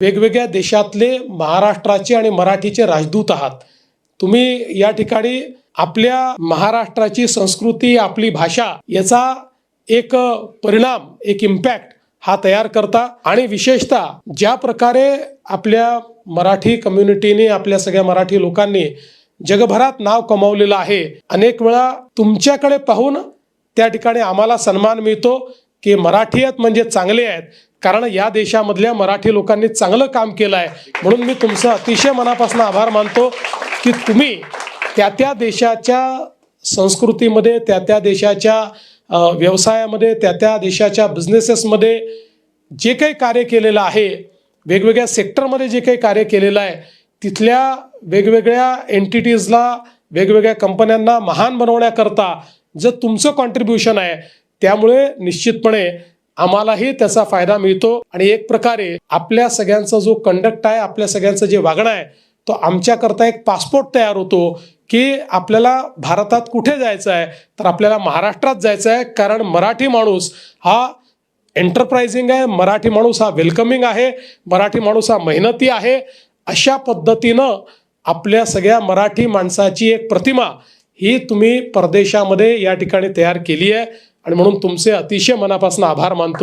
वेगवेगळ्या देशातले महाराष्ट्राचे आणि मराठीचे राजदूत आहात. तुम्ही या ठिकाणी आपल्या महाराष्ट्राची संस्कृती, आपली भाषा याचा एक परिणाम, एक इम्पॅक्ट हा तयार करता आणि विशेषतः ज्या प्रकारे आपल्या मराठी कम्युनिटीने, आपल्या सगळ्या मराठी लोकांनी जगभरात नाव कमावलेलं आहे. अनेक वेळा तुमच्याकडे पाहून त्या ठिकाणी आम्हाला सन्मान मिळतो की मराठी आहेत म्हणजे चांगले आहेत, कारण या देशामधल्या मराठी लोकांनी चांगलं काम केलं आहे. म्हणून मी तुमचं अतिशय मनापासून आभार मानतो की तुम्ही त्या देशाच्या संस्कृतीमध्ये, त्या देशाच्या व्यवसायामध्ये, त्या देशाच्या बिझनेसेसमध्ये जे काही कार्य केलेलं आहे, वेगवेगळ्या सेक्टरमध्ये जे काही कार्य केलेलं आहे, तिथल्या वेगवेगळ्या एंटिटीजला, वेगवेगळ्या कंपन्यांना महान बनवण्याकरता जर तुमचं कॉन्ट्रीब्युशन आहे, त्यामुळे निश्चितपणे आम्हालाही त्याचा फायदा मिळतो. आणि एक प्रकारे आपल्या सगळ्यांचा जो कंडक्ट आहे, आपल्या सगळ्यांचं जे वागणं आहे, तो आमच्याकरता एक पासपोर्ट तयार होतो की आपल्याला भारतात कुठे जायचं आहे, तर आपल्याला महाराष्ट्रात जायचं आहे. कारण मराठी माणूस हा एंटरप्राइजिंग आहे, मराठी माणूस हा वेलकमिंग आहे, मराठी माणूस हा मेहनती आहे. अशा पद्धतीनं आपल्या सगळ्या मराठी माणसाची एक प्रतिमा ही तुम्ही परदेशामध्ये या ठिकाणी तयार केली आहे आणि म्हणून तुमचे अतिशय मनापासून आभार मानतो.